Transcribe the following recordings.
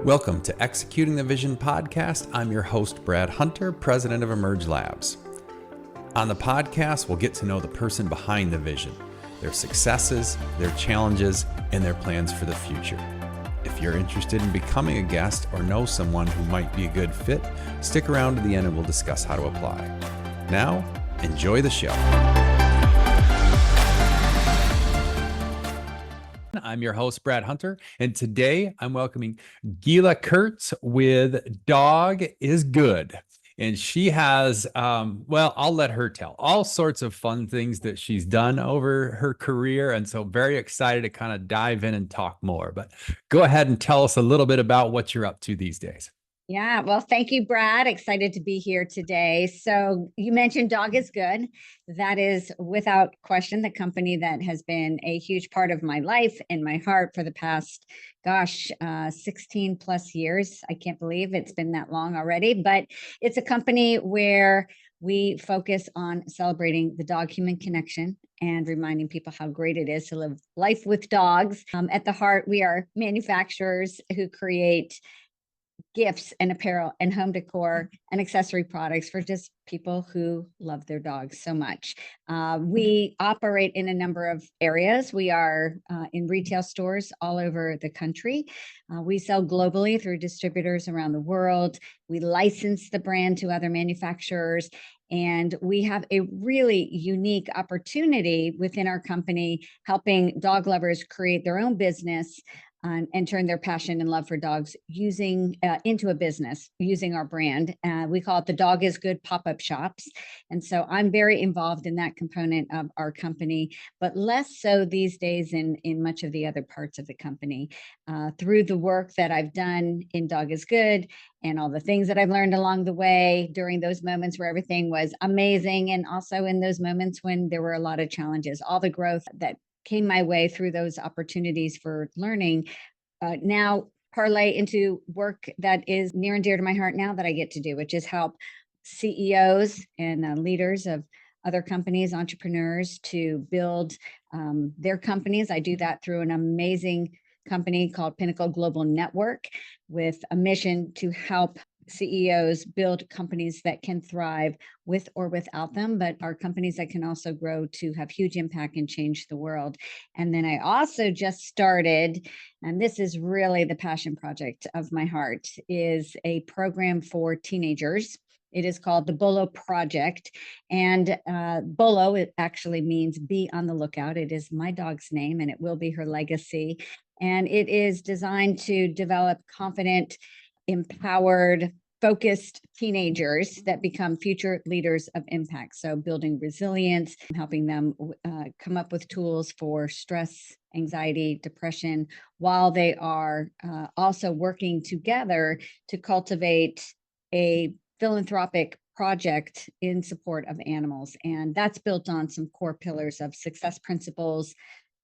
Welcome to Executing the Vision podcast. I'm your host, Brad Hunter, president of Emerge Labs. On the podcast, we'll get to know the person behind the vision, their successes, their challenges, and their plans for the future. If you're interested in becoming a guest or know someone who might be a good fit, stick around to the end and we'll discuss how to apply. Now, enjoy the show. I'm your host, Brad Hunter, and today I'm welcoming Gila Kurtz with Dog is Good. And she has, I'll let her tell all sorts of fun things that she's done over her career. And so very excited to kind of dive in and talk more. But go ahead and tell us a little bit about what you're up to these days. Yeah, well, thank you, Brad. Excited to be here today. So you mentioned Dog is Good. That is without question the company that has been a huge part of my life and my heart for the past, 16 plus years. I can't believe it's been that long already, but it's a company where we focus on celebrating the dog-human connection and reminding people how great it is to live life with dogs. At the heart, we are manufacturers who create gifts and apparel and home decor and accessory products for just people who love their dogs so much. We operate in a number of areas. We are in retail stores all over the country. We sell globally through distributors around the world. We license the brand to other manufacturers. And we have a really unique opportunity within our company, helping dog lovers create their own business and turn their passion and love for dogs into a business using our brand. We call it the Dog is Good pop-up shops. And so I'm very involved in that component of our company, but less so these days in much of the other parts of the company. Through the work that I've done in Dog is Good and all the things that I've learned along the way during those moments where everything was amazing, and also in those moments when there were a lot of challenges, all the growth that came my way through those opportunities for learning, now parlay into work that is near and dear to my heart now that I get to do, which is help CEOs and leaders of other companies, entrepreneurs, to build their companies. I do that through an amazing company called Pinnacle Global Network with a mission to help CEOs build companies that can thrive with or without them, but are companies that can also grow to have huge impact and change the world. And then I also just started, and this is really the passion project of my heart, is a program for teenagers. It is called the BOLO Project. And BOLO, it actually means be on the lookout. It is my dog's name, and it will be her legacy. And it is designed to develop confident, empowered, focused teenagers that become future leaders of impact. So building resilience, helping them come up with tools for stress, anxiety, depression, while they are also working together to cultivate a philanthropic project in support of animals. And that's built on some core pillars of success principles,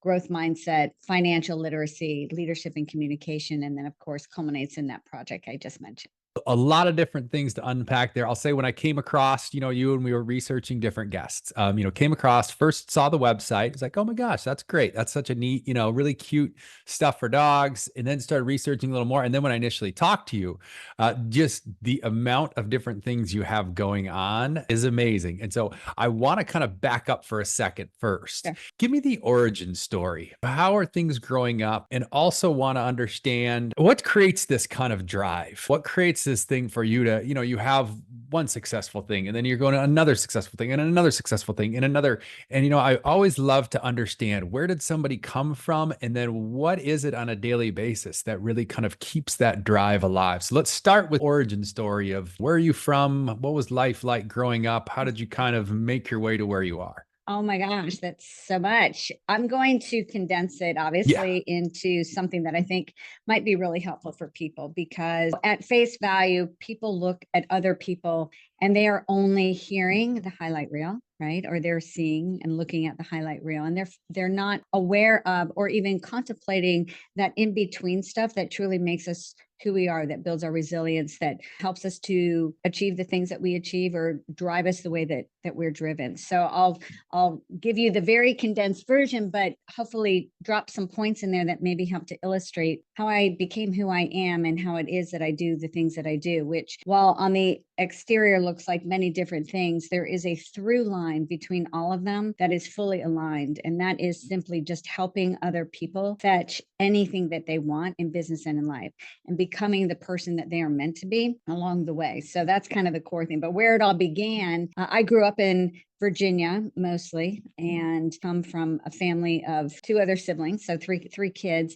growth mindset, financial literacy, leadership and communication, and then of course culminates in that project I just mentioned. A lot of different things to unpack there. I'll say when I came across, you and we were researching different guests, came across, first saw the website. It's like, oh my gosh, that's great. That's such a neat, really cute stuff for dogs. And then started researching a little more. And then when I initially talked to you, just the amount of different things you have going on is amazing. And so I want to kind of back up for a second first. Sure. Give me the origin story. How are things growing up? And also want to understand what creates this kind of drive? What creates this thing for you to, you have one successful thing and then you're going to another successful thing and another successful thing and another. And, I always love to understand, where did somebody come from? And then what is it on a daily basis that really kind of keeps that drive alive? So let's start with origin story of where are you from? What was life like growing up? How did you kind of make your way to where you are? Oh my gosh, that's so much. I'm going to condense it, obviously, into something that I think might be really helpful for people, because at face value, people look at other people and they are only hearing the highlight reel, right? Or they're seeing and looking at the highlight reel, and they're not aware of or even contemplating that in between stuff that truly makes us who we are, that builds our resilience, that helps us to achieve the things that we achieve or drive us the way that we're driven. So I'll give you the very condensed version, but hopefully drop some points in there that maybe help to illustrate how I became who I am and how it is that I do the things that I do, which, while on the exterior looks like many different things, there is a through line between all of them that is fully aligned. And that is simply just helping other people fetch anything that they want in business and in life, and becoming the person that they are meant to be along the way. So that's kind of the core thing. But where it all began, I grew up in Virginia mostly, and come from a family of two other siblings, so three kids.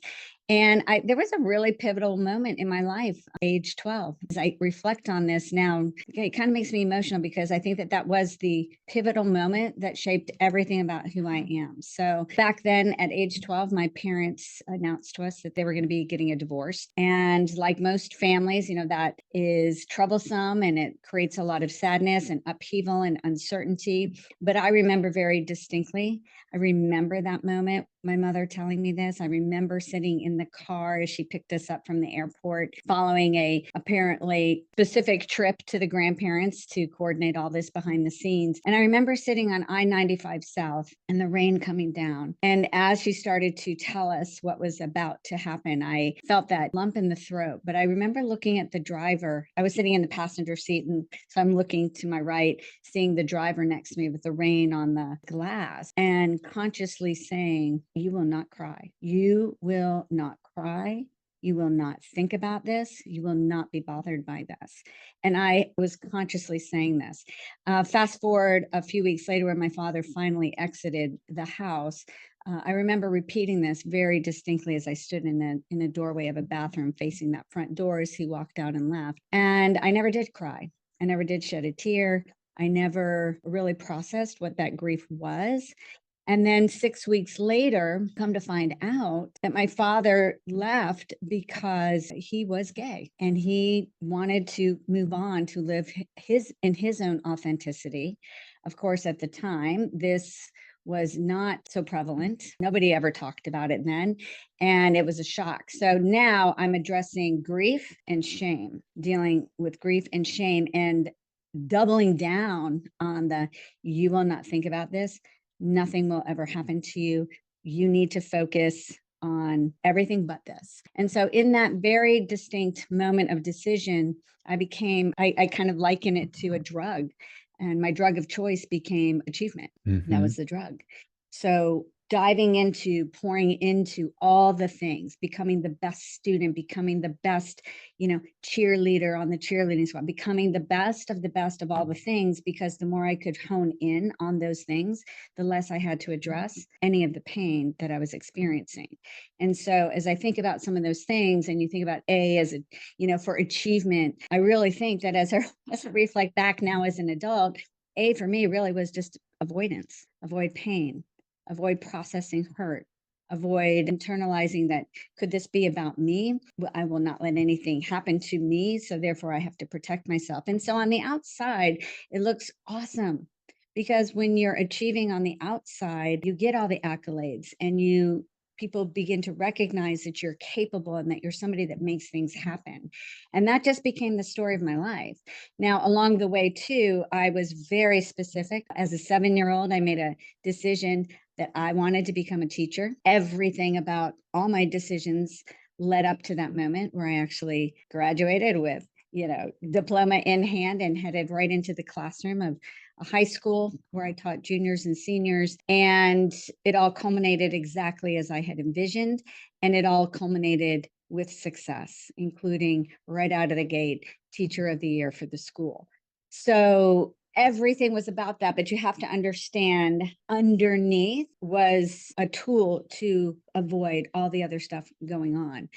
And there was a really pivotal moment in my life, age 12. As I reflect on this now, it kind of makes me emotional, because I think that was the pivotal moment that shaped everything about who I am. So back then at age 12, my parents announced to us that they were going to be getting a divorce. And like most families, that is troublesome, and it creates a lot of sadness and upheaval and uncertainty. But I remember very distinctly, I remember that moment, my mother telling me this. I remember sitting in the car as she picked us up from the airport, following a apparently specific trip to the grandparents to coordinate all this behind the scenes. And I remember sitting on I-95 South and the rain coming down. And as she started to tell us what was about to happen, I felt that lump in the throat. But I remember looking at the driver. I was sitting in the passenger seat, and so I'm looking to my right, seeing the driver next to me with the rain on the glass, and consciously saying, "You will not cry. You will not cry. You will not think about this. You will not be bothered by this." And I was consciously saying this. Fast forward a few weeks later, when my father finally exited the house, I remember repeating this very distinctly as I stood in a doorway of a bathroom facing that front door as he walked out and left. And I never did cry. I never did shed a tear. I never really processed what that grief was. And then 6 weeks later, come to find out that my father left because he was gay, and he wanted to move on to live in his own authenticity. Of course, at the time, this was not so prevalent. Nobody ever talked about it then, and it was a shock. So now I'm addressing grief and shame, dealing with grief and shame, and doubling down on you will not think about this. Nothing will ever happen to you. You need to focus on everything but this. And so in that very distinct moment of decision, I kind of liken it to a drug, and my drug of choice became achievement. That was the drug. So diving into, pouring into all the things, becoming the best student, becoming the best, cheerleader on the cheerleading squad, becoming the best of all the things, because the more I could hone in on those things, the less I had to address any of the pain that I was experiencing. And so as I think about some of those things, and you think about A as for achievement, I really think that as I reflect back now as an adult, A for me really was just avoidance, avoid pain, avoid processing hurt, avoid internalizing that, could this be about me? I will not let anything happen to me, so therefore I have to protect myself. And so on the outside, it looks awesome, because when you're achieving on the outside, you get all the accolades, and people begin to recognize that you're capable and that you're somebody that makes things happen. And that just became the story of my life. Now, along the way too, I was very specific. As a 7-year-old, I made a decision that I wanted to become a teacher. Everything about all my decisions led up to that moment where I actually graduated with, diploma in hand, and headed right into the classroom of a high school where I taught juniors and seniors. And it all culminated exactly as I had envisioned. And it all culminated with success, including right out of the gate, Teacher of the Year for the school. So everything was about that, but you have to understand, underneath was a tool to avoid all the other stuff going on.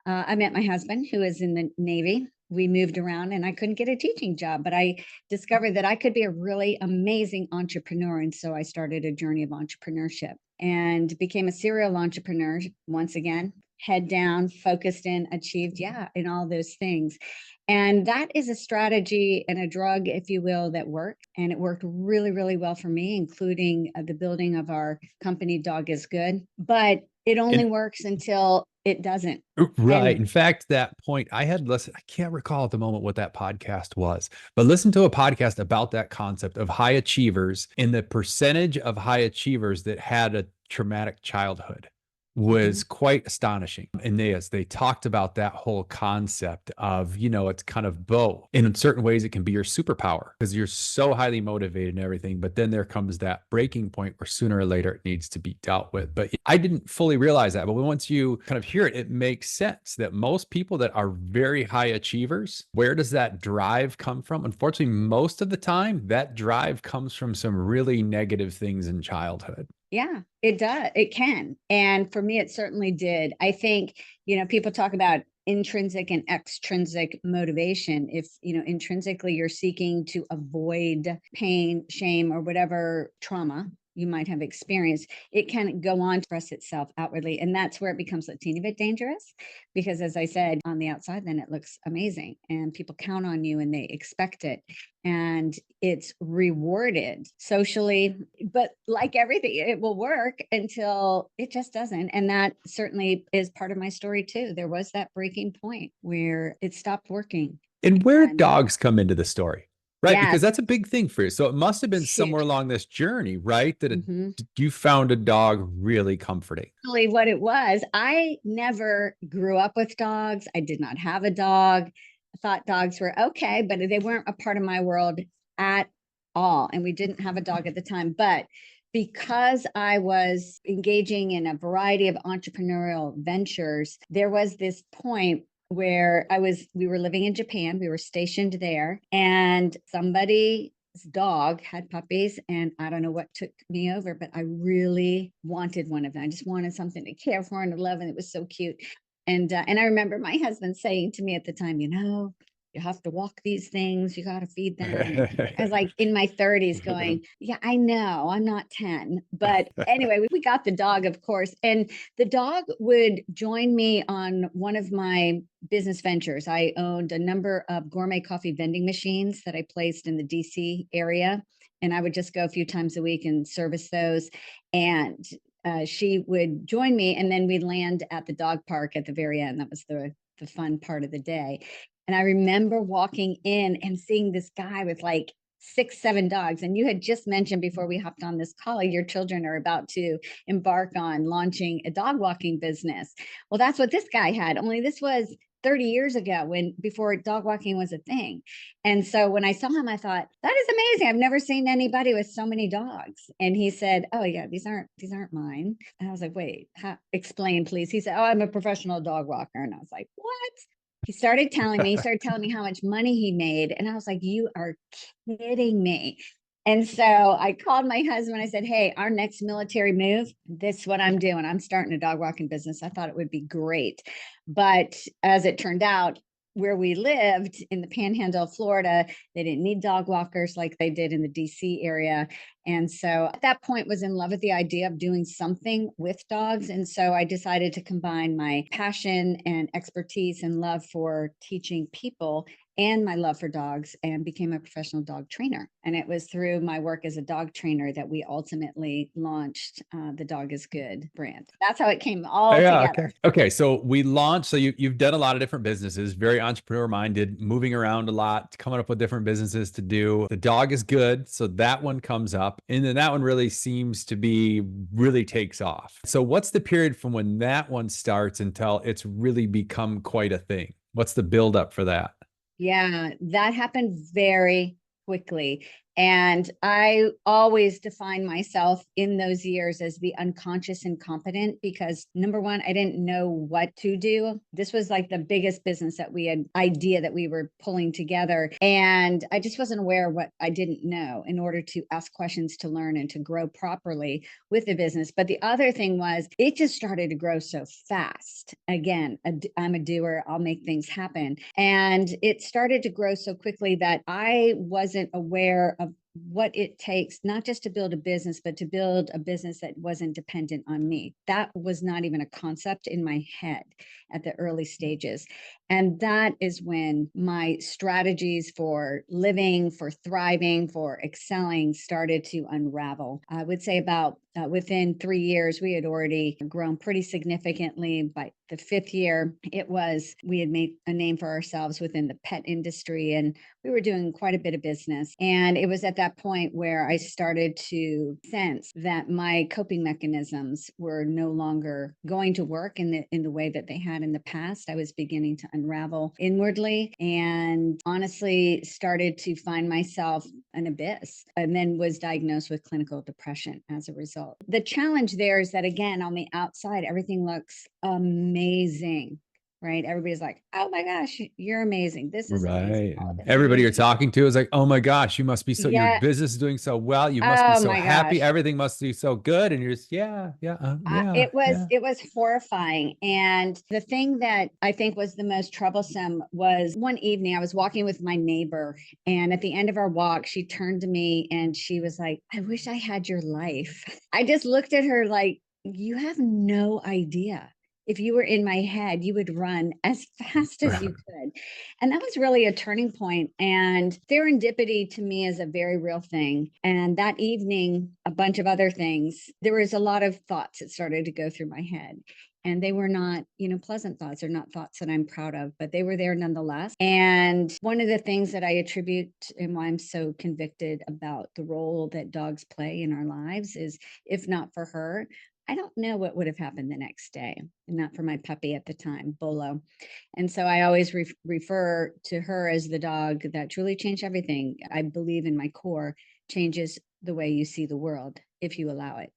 I met my husband, who is in the Navy. We moved around, and I couldn't get a teaching job, but I discovered that I could be a really amazing entrepreneur. And so I started a journey of entrepreneurship and became a serial entrepreneur once again, head down, focused in, achieved, in all those things. And that is a strategy and a drug, if you will, that worked. And it worked really, really well for me, including the building of our company, Dog is Good. But it only works until It doesn't. Right. And In fact, that point I had listened, I can't recall at the moment what that podcast was, but listen to a podcast about that concept of high achievers and the percentage of high achievers that had a traumatic childhood was mhm, quite astonishing. And they talked about that whole concept of, it's kind of both. And in certain ways, it can be your superpower because you're so highly motivated and everything. But then there comes that breaking point where sooner or later it needs to be dealt with. But I didn't fully realize that. But once you kind of hear it, it makes sense that most people that are very high achievers, where does that drive come from? Unfortunately, most of the time, that drive comes from some really negative things in childhood. yeah, it does. It can. And for me, it certainly did. I think, people talk about intrinsic and extrinsic motivation. If, intrinsically you're seeking to avoid pain, shame, or whatever trauma you might have experienced, it can go on to express itself outwardly. And that's where it becomes a teeny bit dangerous because, as I said, on the outside, then it looks amazing and people count on you and they expect it. And it's rewarded socially, but like everything, it will work until it just doesn't. And that certainly is part of my story too. There was that breaking point where it stopped working. And where And dogs come into the story, right? Because yes, that's a big thing for you. So it must have been somewhere huge. along this journey, right? That Mm-hmm. you found a dog really comforting. Really what it was. I never grew up with dogs. I did not have a dog. I thought dogs were okay, but they weren't a part of my world at all. And we didn't have a dog at the time. But because I was engaging in a variety of entrepreneurial ventures, there was this point where we were living in Japan, we were stationed there, and somebody's dog had puppies, and I don't know what took me over, but I really wanted one of them. I just wanted something to care for and to love, and it was so cute. And I remember my husband saying to me at the time, you have to walk these things, you got to feed them. And I was like in my 30s going, yeah, I know, I'm not 10. But anyway, we got the dog, of course. And the dog would join me on one of my business ventures. I owned a number of gourmet coffee vending machines that I placed in the DC area. And I would just go a few times a week and service those. And she would join me, and then we'd land at the dog park at the very end. That was the fun part of the day. And I remember walking in and seeing this guy with like 6, 7 dogs. And you had just mentioned before we hopped on this call, your children are about to embark on launching a dog walking business. Well, that's what this guy had. Only this was 30 years ago before dog walking was a thing. And so when I saw him, I thought, that is amazing. I've never seen anybody with so many dogs. And he said, oh yeah, these aren't mine. And I was like, wait, explain, please. He said, oh, I'm a professional dog walker. And I was like, what? He started telling me how much money he made. And I was like, you are kidding me. And so I called my husband. I said, hey, our next military move, this is what I'm doing. I'm starting a dog walking business. I thought it would be great. But as it turned out, where we lived in the panhandle of Florida, they didn't need dog walkers like they did in the DC area. And so at that point was in love with the idea of doing something with dogs. And so I decided to combine my passion and expertise and love for teaching people and my love for dogs, and became a professional dog trainer. And it was through my work as a dog trainer that we ultimately launched the Dog is Good brand. That's how it came all Yeah. together. Okay. Okay. So we launched. So you've done a lot of different businesses, very entrepreneur minded, moving around a lot, coming up with different businesses to do. The Dog is Good. So that one comes up, and then that one really seems to be really takes off. So what's the period from when that one starts until it's really become quite a thing? What's the buildup for that? Yeah, that happened very quickly. And I always define myself in those years as the unconscious incompetent because number one, I didn't know what to do. This was like the biggest business that we had idea that we were pulling together. And I just wasn't aware of what I didn't know in order to ask questions to learn and to grow properly with the business. But the other thing was it just started to grow so fast. Again, I'm a doer, I'll make things happen. And it started to grow so quickly that I wasn't aware of what it takes, not just to build a business, but to build a business that wasn't dependent on me. That was not even a concept in my head at the early stages. And that is when my strategies for living, for thriving, for excelling started to unravel. I would say about within 3 years, we had already grown pretty significantly. By the fifth year, we had made a name for ourselves within the pet industry, and we were doing quite a bit of business. And it was at that point where I started to sense that my coping mechanisms were no longer going to work in the way that they had in the past. I was beginning to unravel inwardly, and honestly started to find myself an abyss, and then was diagnosed with clinical depression as a result. The challenge there is that, again, on the outside, everything looks amazing, right? Everybody's like, oh my gosh, you're amazing. This is amazing. Right. All And the everybody you're information. talking to is like, oh my gosh, you must be your Yeah. business is doing so well. You must be Oh so my happy. gosh. Everything must be so good. And you're just, yeah, yeah, yeah, yeah. It was horrifying. And the thing that I think was the most troublesome was one evening I was walking with my neighbor, and at the end of our walk, she turned to me and she was like, I wish I had your life. I just looked at her like, you have no idea. If you were in my head, you would run as fast as you could. And that was really a turning point. And serendipity to me is a very real thing. And that evening, a bunch of other things, there was a lot of thoughts that started to go through my head. And they were not, pleasant thoughts, or not thoughts that I'm proud of, but they were there nonetheless. And one of the things that I attribute and why I'm so convicted about the role that dogs play in our lives is, if not for her, I don't know what would have happened the next day, and not for my puppy at the time, Bolo. And so I always refer to her as the dog that truly changed everything. I believe in my core, changes the way you see the world if you allow it.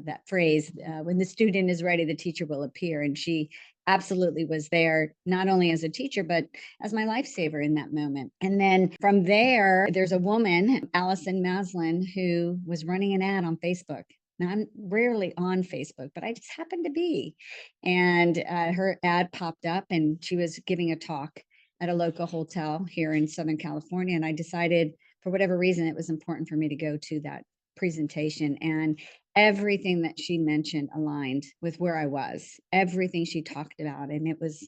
That phrase, when the student is ready, the teacher will appear. And she absolutely was there, not only as a teacher, but as my lifesaver in that moment. And then from there, there's a woman, Allison Maslin, who was running an ad on Facebook. Now, I'm rarely on Facebook, but I just happened to be. And her ad popped up, and she was giving a talk at a local hotel here in Southern California. And I decided, for whatever reason, it was important for me to go to that presentation. And everything that she mentioned aligned with where I was, everything she talked about. And it was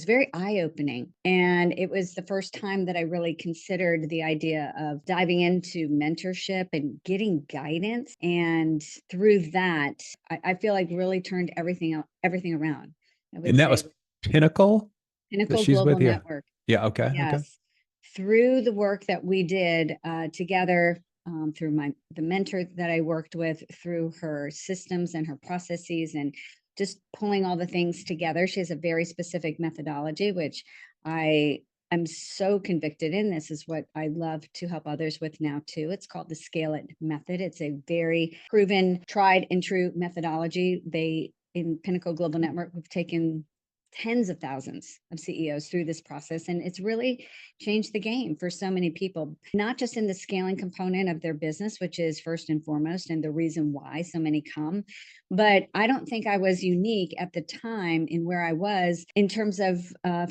very eye-opening. And it was the first time that I really considered the idea of diving into mentorship and getting guidance. And through that, I feel like really turned everything around. I would And that say was Pinnacle that Pinnacle she's Global with you. Network. Yeah. Okay. Okay. Yes. Through the work that we did together, through the mentor that I worked with, through her systems and her processes, and just pulling all the things together. She has a very specific methodology, which I'm so convicted in. This is what I love to help others with now too. It's called the Scale It method. It's a very proven, tried and true methodology. In Pinnacle Global Network, we've taken tens of thousands of CEOs through this process. And it's really changed the game for so many people, not just in the scaling component of their business, which is first and foremost, and the reason why so many come. But I don't think I was unique at the time in where I was in terms of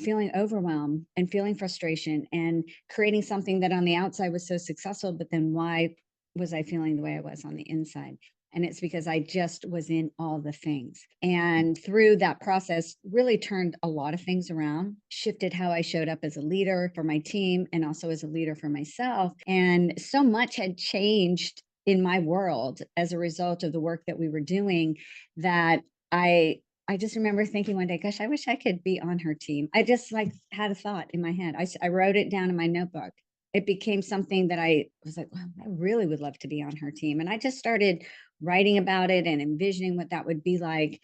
feeling overwhelmed and feeling frustration and creating something that on the outside was so successful, but then why was I feeling the way I was on the inside? And it's because I just was in all the things. And through that process, really turned a lot of things around, shifted how I showed up as a leader for my team and also as a leader for myself. And so much had changed in my world as a result of the work that we were doing, that I just remember thinking one day, gosh, I wish I could be on her team. I just had a thought in my head. I wrote it down in my notebook. It became something that I was like, wow, I really would love to be on her team. And I just started writing about it and envisioning what that would be like.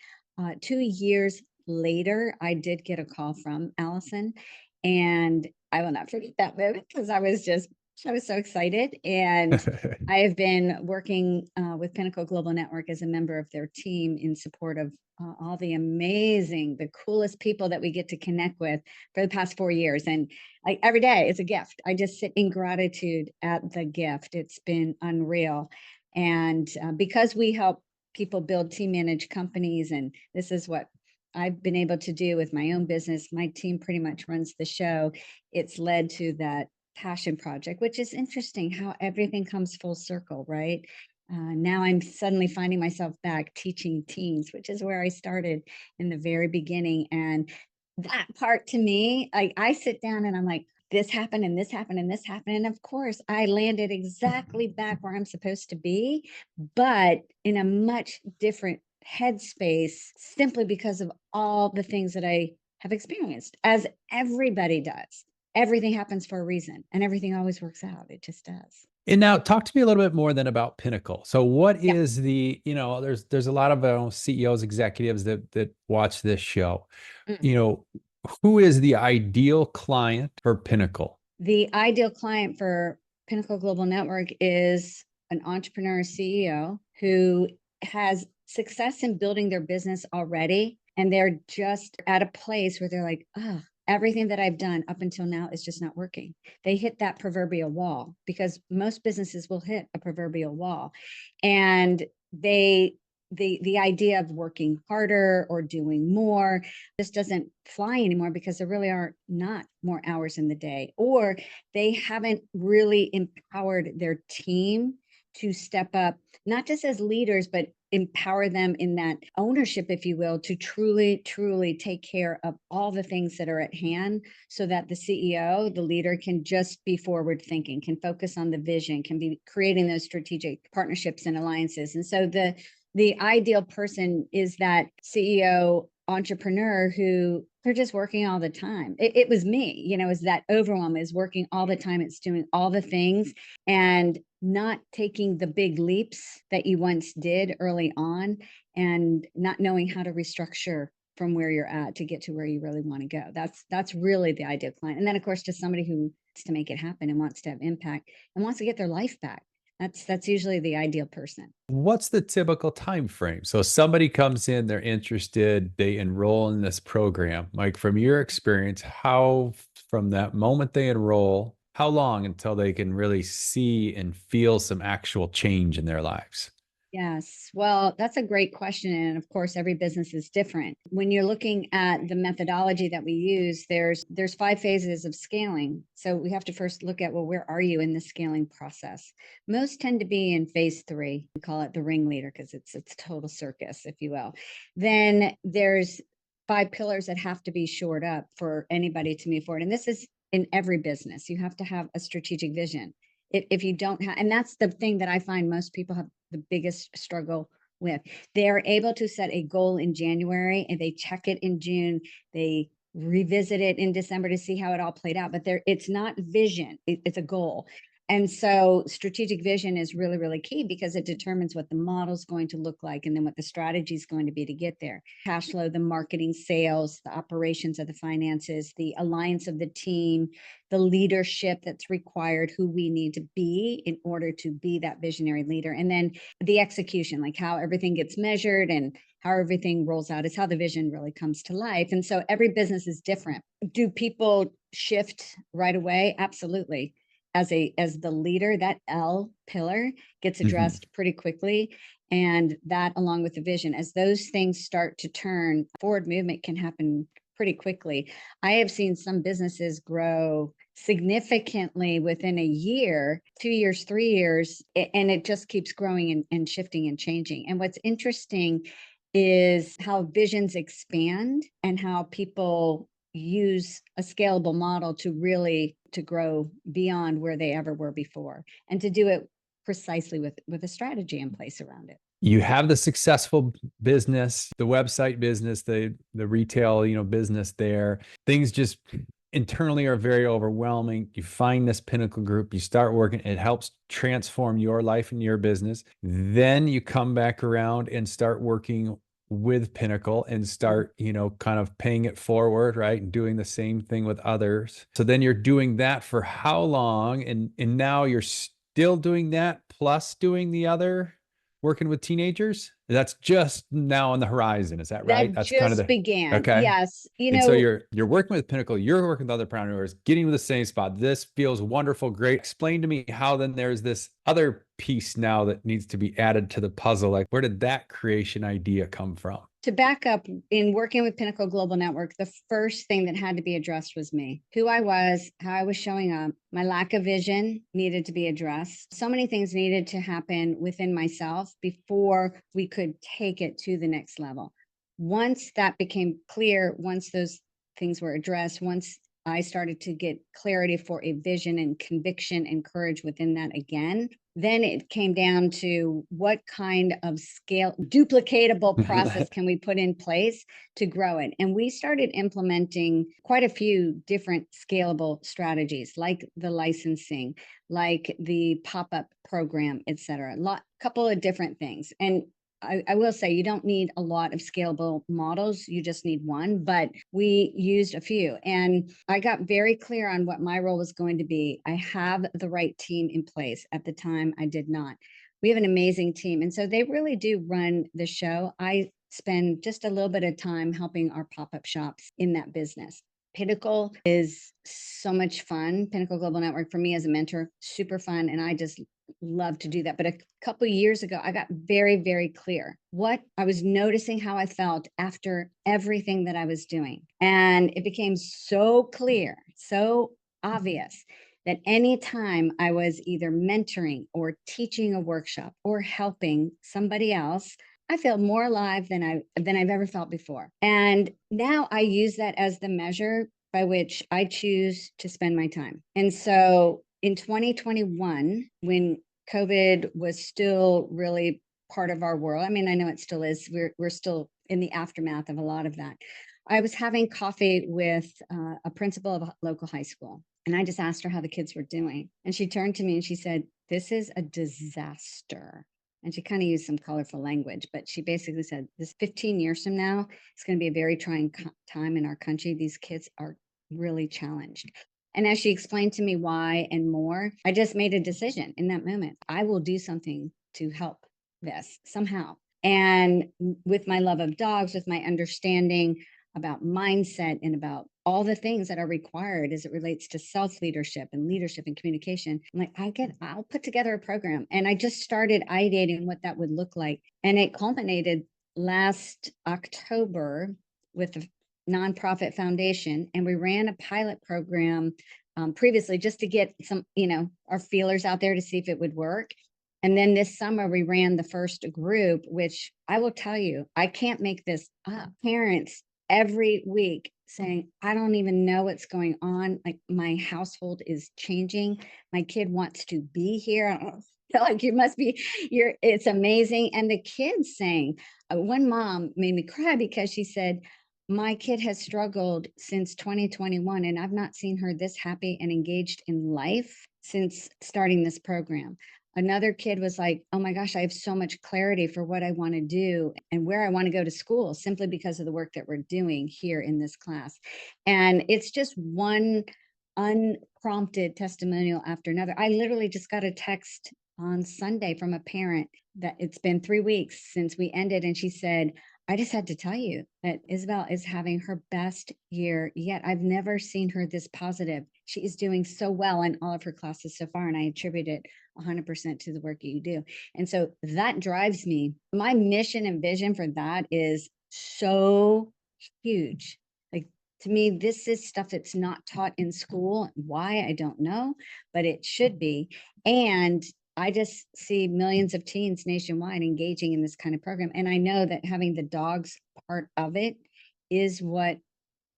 2 years later, I did get a call from Allison, and I will not forget that moment because I was so excited. And I have been working with Pinnacle Global Network as a member of their team in support of all the the coolest people that we get to connect with for the past 4 years. And like every day, it's a gift. I just sit in gratitude at the gift. It's been unreal. And because we help people build team managed companies, and this is what I've been able to do with my own business, my team pretty much runs the show. It's led to that passion project, which is interesting how everything comes full circle, right? Now I'm suddenly finding myself back teaching teens, which is where I started in the very beginning. And that part to me, I sit down and I'm like, this happened and this happened and this happened. And of course, I landed exactly back where I'm supposed to be, but in a much different headspace simply because of all the things that I have experienced, as everybody does. Everything happens for a reason and everything always works out. It just does. And now talk to me a little bit more then about Pinnacle. So what Yeah. is the, there's a lot of CEOs, executives that watch this show. Mm. You know, who is the ideal client for Pinnacle? The ideal client for Pinnacle Global Network is an entrepreneur CEO who has success in building their business already. And they're just at a place where they're like, oh, everything that I've done up until now is just not working. They hit that proverbial wall because most businesses will hit a proverbial wall. And they the idea of working harder or doing more just doesn't fly anymore because there really are not more hours in the day, or they haven't really empowered their team to step up, not just as leaders, but empower them in that ownership, if you will, to truly take care of all the things that are at hand so that the CEO, the leader, can just be forward thinking, can focus on the vision, can be creating those strategic partnerships and alliances. And so the ideal person is that CEO entrepreneur who they're just working all the time. It was me, is that overwhelm, is working all the time. It's doing all the things and not taking the big leaps that you once did early on and not knowing how to restructure from where you're at to get to where you really want to go. That's really the ideal client. And then of course, just somebody who wants to make it happen and wants to have impact and wants to get their life back. That's usually the ideal person. What's the typical time frame? So somebody comes in, they're interested, they enroll in this program. Like from your experience, how from that moment they enroll, how long until they can really see and feel some actual change in their lives? Yes. Well, that's a great question. And of course, every business is different. When you're looking at the methodology that we use, there's 5 phases of scaling. So we have to first look at, well, where are you in the scaling process? Most tend to be in phase 3. We call it the ringleader because it's total circus, if you will. Then there's 5 pillars that have to be shored up for anybody to move forward. And this is in every business. You have to have a strategic vision. If you don't have, and that's the thing that I find most people have the biggest struggle with. They're able to set a goal in January and they check it in June. They revisit it in December to see how it all played out, but it's not vision, it's a goal. And so strategic vision is really key because it determines what the model is going to look like and then what the strategy is going to be to get there. Cash flow, the marketing, sales, the operations of the finances, the alliance of the team, the leadership that's required, who we need to be in order to be that visionary leader. And then the execution, like how everything gets measured and how everything rolls out is how the vision really comes to life. And so every business is different. Do people shift right away? Absolutely. As the leader, that L pillar gets Mhm. addressed pretty quickly. And that, along with the vision, as those things start to turn, forward movement can happen pretty quickly. I have seen some businesses grow significantly within a year, 2 years, 3 years, and it just keeps growing and shifting and changing. And what's interesting is how visions expand and how people use a scalable model to really to grow beyond where they ever were before and to do it precisely with a strategy in place around it. You have the successful business, the website business, the retail, business there. Things just internally are very overwhelming. You find this Pinnacle group, you start working, it helps transform your life and your business. Then you come back around and start working with Pinnacle and start, kind of paying it forward, right? And doing the same thing with others. So then you're doing that for how long? And now you're still doing that plus doing the other working with teenagers? That's just now on the horizon. Is that right? That That's kind of just the began. okay. Yes. And so you're working with Pinnacle, you're working with other entrepreneurs, getting to the same spot. This feels wonderful, great. Explain to me how then there's this other piece now that needs to be added to the puzzle. Like where did that creation idea come from? To back up, in working with Pinnacle Global Network, the first thing that had to be addressed was me, who I was, how I was showing up. My lack of vision needed to be addressed. So many things needed to happen within myself before we could take it to the next level. Once that became clear, once those things were addressed, once I started to get clarity for a vision and conviction and courage within that again, then it came down to what kind of scale, duplicatable process can we put in place to grow it? And we started implementing quite a few different scalable strategies, like the licensing, like the pop-up program, et cetera. Couple of different things. And I will say you don't need a lot of scalable models. You just need one, but we used a few. And I got very clear on what my role was going to be. I have the right team in place. At the time, I did not. We have an amazing team. And so they really do run the show. I spend just a little bit of time helping our pop-up shops in that business. Pinnacle is so much fun. Pinnacle Global Network for me as a mentor, super fun. And I just love to do that. But a couple of years ago, I got very, very clear what I was noticing, how I felt after everything that I was doing. And it became so clear, so obvious that anytime I was either mentoring or teaching a workshop or helping somebody else, I feel more alive than I've ever felt before. And now I use that as the measure by which I choose to spend my time. And so in 2021, when COVID was still really part of our world, I mean, I know it still is, we're still in the aftermath of a lot of that. I was having coffee with a principal of a local high school, and I just asked her how the kids were doing. And she turned to me and she said, "This is a disaster." And she kind of used some colorful language, but she basically said, this 15 years from now, it's going to be a very trying time in our country. These kids are really challenged. And as she explained to me why and more, I just made a decision in that moment. I will do something to help this somehow. And with my love of dogs, with my understanding about mindset and about all the things that are required as it relates to self-leadership and communication, I'm like, I'll put together a program. And I just started ideating what that would look like. And it culminated last October with the nonprofit foundation. And we ran a pilot program previously just to get some, our feelers out there to see if it would work. And then this summer we ran the first group, which I will tell you, I can't make this up. Parents every week saying, I don't even know what's going on. Like, my household is changing. My kid wants to be here. I don't feel like it's amazing. And the kids saying, one mom made me cry because she said, my kid has struggled since 2021, and I've not seen her this happy and engaged in life since starting this program. Another kid was like, oh my gosh, I have so much clarity for what I want to do and where I want to go to school simply because of the work that we're doing here in this class. And it's just one unprompted testimonial after another. I literally just got a text on Sunday from a parent that it's been 3 weeks since we ended. And she said, I just had to tell you that Isabel is having her best year yet. I've never seen her this positive. She is doing so well in all of her classes so far, and I attribute it 100% to the work that you do. And so that drives me. My mission and vision for that is so huge. Like, to me, this is stuff that's not taught in school. Why, I don't know, but it should be. And I just see millions of teens nationwide engaging in this kind of program. And I know that having the dogs part of it is what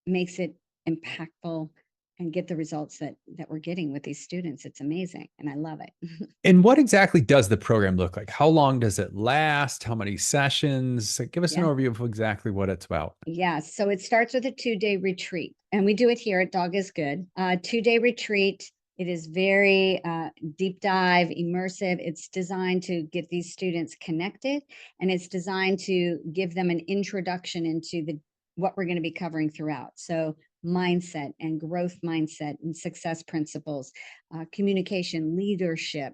makes it impactful and get the results that we're getting with these students. It's amazing. And I love it. And what exactly does the program look like? How long does it last? How many sessions? Give us an overview of exactly what it's about. Yeah. So it starts with a 2-day retreat, and we do it here at Dog is Good. 2-day retreat. It is very deep dive, immersive. It's designed to get these students connected, and it's designed to give them an introduction into what we're going to be covering throughout. So mindset and growth mindset and success principles, communication, leadership.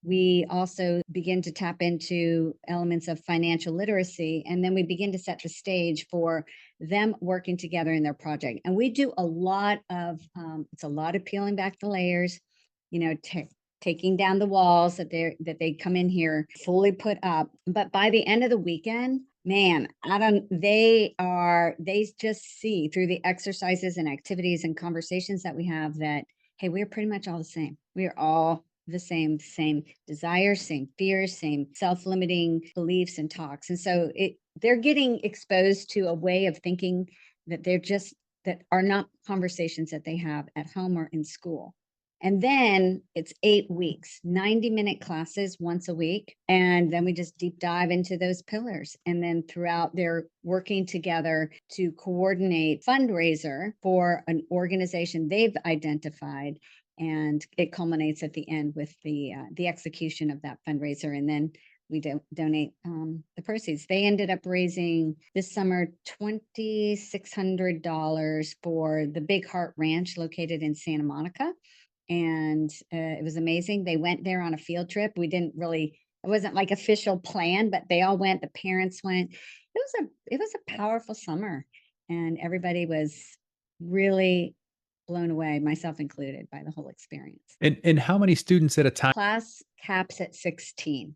We also begin to tap into elements of financial literacy, and then we begin to set the stage for them working together in their project. And we do a lot of, it's a lot of peeling back the layers, taking down the walls that they come in here fully put up. But by the end of the weekend, man, they just see through the exercises and activities and conversations that we have that, hey, we're pretty much all the same. We are all the same desires, same fears, same self-limiting beliefs and talks. And so they're getting exposed to a way of thinking that they're just that are not conversations that they have at home or in school. And then it's 8 weeks, 90-minute classes once a week. And then we just deep dive into those pillars. And then throughout, they're working together to coordinate fundraiser for an organization they've identified. And it culminates at the end with the execution of that fundraiser. And then we donate the proceeds. They ended up raising this summer $2,600 for the Big Heart Ranch located in Santa Monica. And it was amazing. They went there on a field trip. It wasn't like official plan, but they all went. The parents went. It was a powerful summer, and everybody was really blown away, myself included, by the whole experience. And how many students at a time? Class caps at 16.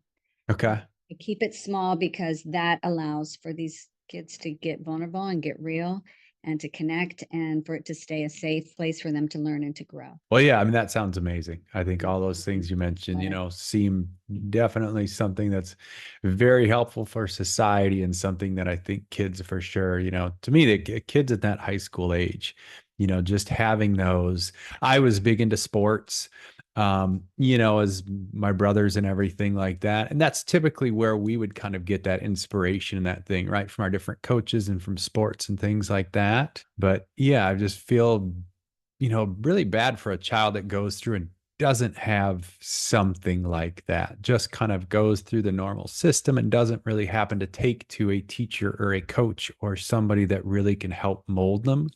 Okay. I keep it small because that allows for these kids to get vulnerable and get real and to connect, and for it to stay a safe place for them to learn and to grow. Well, yeah, I mean, that sounds amazing. I think all those things you mentioned, seem definitely something that's very helpful for society, and something that I think kids for sure, to me, the kids at that high school age, just having those. I was big into sports, as my brothers and everything like that. And that's typically where we would kind of get that inspiration and that thing, right? From our different coaches and from sports and things like that. But yeah, I just feel, really bad for a child that goes through and doesn't have something like that, just kind of goes through the normal system and doesn't really happen to take to a teacher or a coach or somebody that really can help mold them.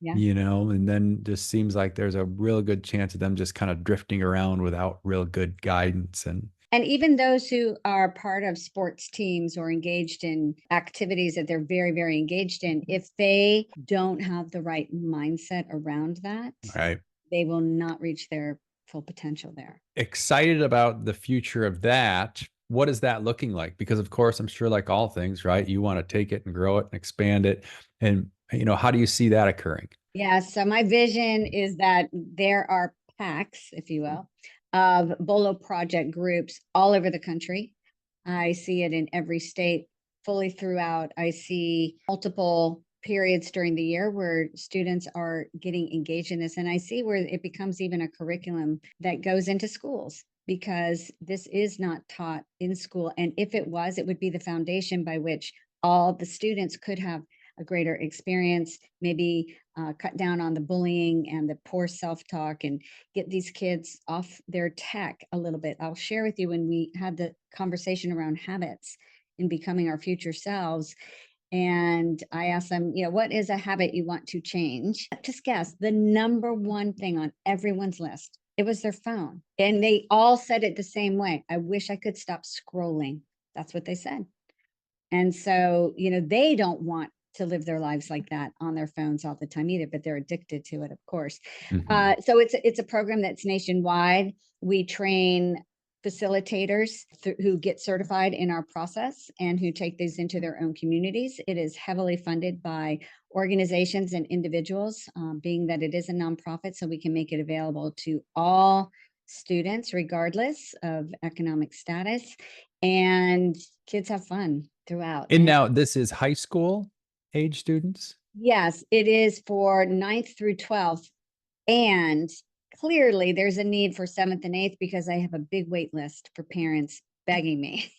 Yeah. And then just seems like there's a real good chance of them just kind of drifting around without real good guidance. And even those who are part of sports teams or engaged in activities that they're very, very engaged in, if they don't have the right mindset around that, right, they will not reach their full potential there. Excited about the future of that. What is that looking like? Because of course, I'm sure like all things, right? You want to take it and grow it and expand it. And, how do you see that occurring? Yeah. So my vision is that there are packs, if you will, of BOLO Project groups all over the country. I see it in every state, fully throughout. I see multiple periods during the year where students are getting engaged in this. And I see where it becomes even a curriculum that goes into schools, because this is not taught in school. And if it was, it would be the foundation by which all the students could have a greater experience, maybe cut down on the bullying and the poor self-talk, and get these kids off their tech a little bit. I'll share with you, when we had the conversation around habits in becoming our future selves, and I asked them, what is a habit you want to change? Just guess the number one thing on everyone's list. It was their phone. And they all said it the same way. I wish I could stop scrolling. That's what they said. And so, they don't want to live their lives like that on their phones all the time either, but they're addicted to it, of course. So it's a program that's nationwide. We train facilitators who get certified in our process and who take these into their own communities. It is heavily funded by organizations and individuals, being that it is a nonprofit, so we can make it available to all students, regardless of economic status. And kids have fun throughout. And now this is high school age students? Yes, it is for 9th through 12th. And clearly there's a need for 7th and 8th, because I have a big wait list for parents begging me,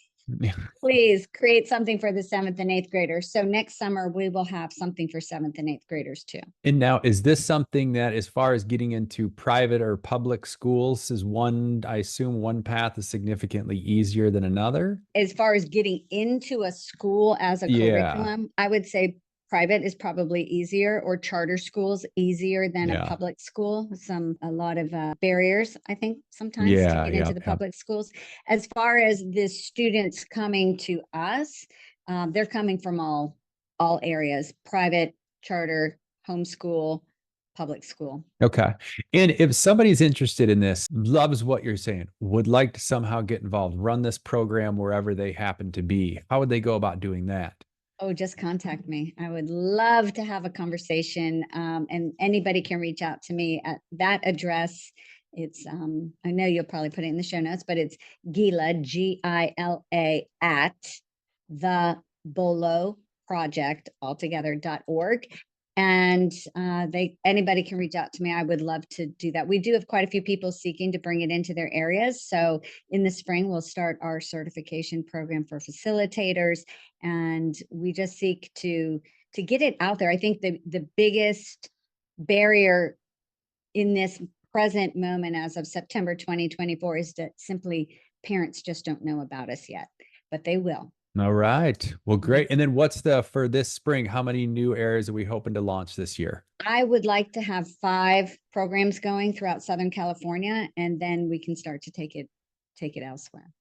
please create something for the 7th and 8th graders. So next summer we will have something for 7th and 8th graders too. And now, is this something that, as far as getting into private or public schools, I assume one path is significantly easier than another? As far as getting into a school as a curriculum, I would say private is probably easier, or charter schools easier than a public school. A lot of barriers, I think, sometimes to get into the public schools. As far as the students coming to us, they're coming from all areas: private, charter, homeschool, public school. Okay. And if somebody's interested in this, loves what you're saying, would like to somehow get involved, run this program wherever they happen to be, how would they go about doing that? Oh, just contact me. I would love to have a conversation, and anybody can reach out to me at that address. It's, I know you'll probably put it in the show notes, but it's Gila, Gila, at the BOLO Project altogether.org. And anybody can reach out to me. I would love to do that. We do have quite a few people seeking to bring it into their areas. So in the spring, we'll start our certification program for facilitators, and we just seek to get it out there. I think the biggest barrier in this present moment as of September 2024 is that simply parents just don't know about us yet, but they will. All right. Well, great. And then for this spring, how many new areas are we hoping to launch this year? I would like to have 5 programs going throughout Southern California, and then we can start to take it elsewhere.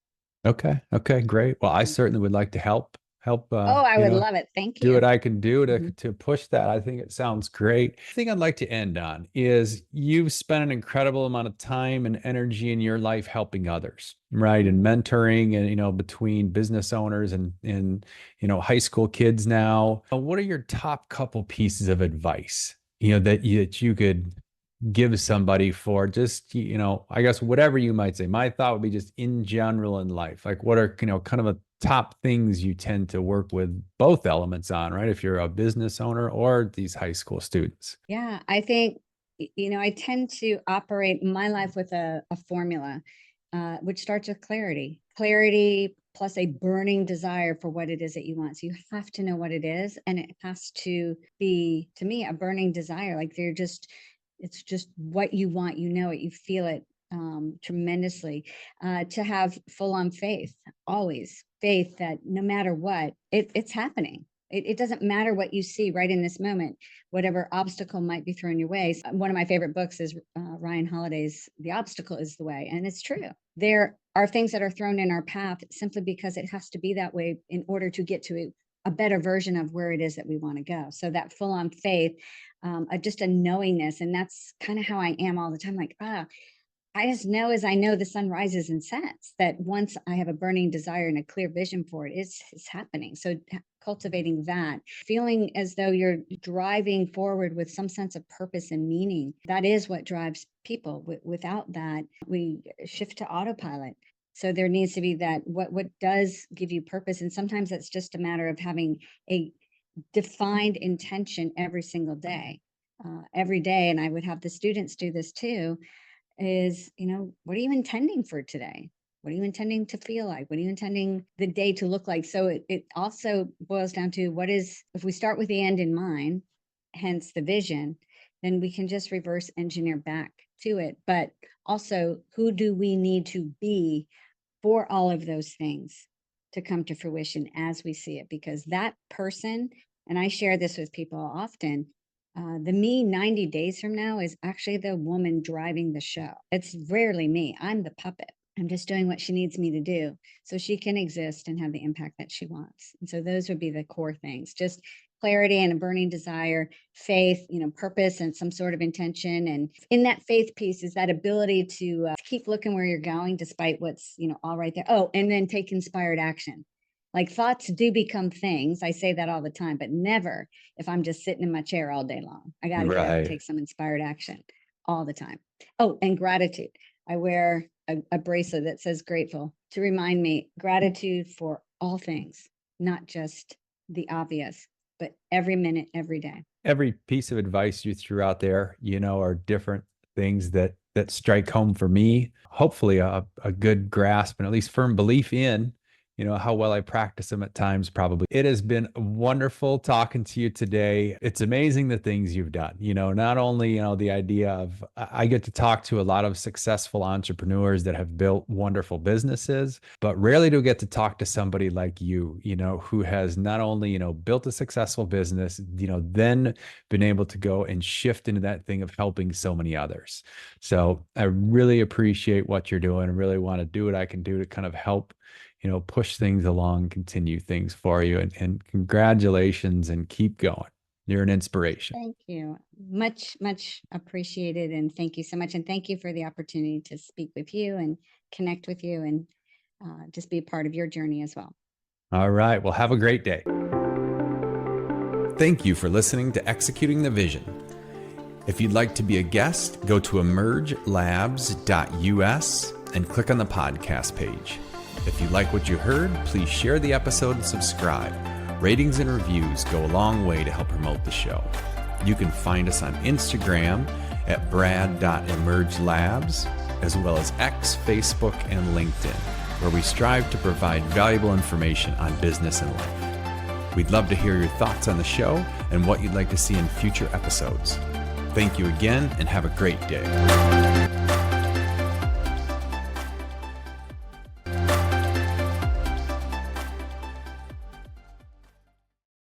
Okay. Okay, great. Well, I certainly would like to help, I would love it. Thank do you. what I can do to push that. I think it sounds great. The thing I'd like to end on is you've spent an incredible amount of time and energy in your life helping others, right? And mentoring and, between business owners and high school kids now. What are your top couple pieces of advice, that you could give somebody for just, I guess whatever you might say? My thought would be just in general in life, like what are, kind of a top things you tend to work with both elements on, right? If you're a business owner or these high school students. Yeah, I think, I tend to operate my life with a formula, which starts with clarity plus a burning desire for what it is that you want. So you have to know what it is, and it has to be, to me, a burning desire. Like it's just what you want, it, you feel it tremendously. To have full-on faith, always faith that no matter what, it's happening. It doesn't matter what you see right in this moment, whatever obstacle might be thrown your way. One of my favorite books is Ryan Holiday's The Obstacle is the Way. And it's true. There are things that are thrown in our path simply because it has to be that way in order to get to a better version of where it is that we want to go. So that full-on faith, just a knowingness. And that's kind of how I am all the time. Like, I just know as I know the sun rises and sets, that once I have a burning desire and a clear vision for it, it's happening. So cultivating that, feeling as though you're driving forward with some sense of purpose and meaning, that is what drives people. Without that, we shift to autopilot. So there needs to be that, what does give you purpose. And sometimes it's just a matter of having a defined intention every single day, every day. And I would have the students do this too. Is, what are you intending for today? What are you intending to feel like? What are you intending the day to look like? So it also boils down to if we start with the end in mind, hence the vision, then we can just reverse engineer back to it. But also, who do we need to be for all of those things to come to fruition as we see it? Because that person, and I share this with people often, the me 90 days from now is actually the woman driving the show. It's rarely me. I'm the puppet. I'm just doing what she needs me to do so she can exist and have the impact that she wants. And so those would be the core things: just clarity and a burning desire, faith, purpose and some sort of intention. And in that faith piece is that ability to keep looking where you're going despite what's, all right there. Oh, and then take inspired action. Like, thoughts do become things. I say that all the time, but never if I'm just sitting in my chair all day long. I got to get up and take some inspired action all the time. Oh, and gratitude. I wear a bracelet that says grateful to remind me gratitude for all things, not just the obvious, but every minute, every day. Every piece of advice you threw out there, are different things that strike home for me. Hopefully a good grasp and at least firm belief in how well I practice them at times, probably. It has been wonderful talking to you today. It's amazing the things you've done, not only, the idea of, I get to talk to a lot of successful entrepreneurs that have built wonderful businesses, but rarely do I get to talk to somebody like you, who has not only, built a successful business, then been able to go and shift into that thing of helping so many others. So I really appreciate what you're doing. I really want to do what I can do to kind of help push things along, continue things for you. And congratulations and keep going. You're an inspiration. Thank you. Much, much appreciated. And thank you so much. And thank you for the opportunity to speak with you and connect with you and just be a part of your journey as well. All right. Well, have a great day. Thank you for listening to Executing the Vision. If you'd like to be a guest, go to emergelabs.us and click on the podcast page. If you like what you heard, please share the episode and subscribe. Ratings and reviews go a long way to help promote the show. You can find us on Instagram at brad.emergelabs, as well as X, Facebook, and LinkedIn, where we strive to provide valuable information on business and life. We'd love to hear your thoughts on the show and what you'd like to see in future episodes. Thank you again, and have a great day.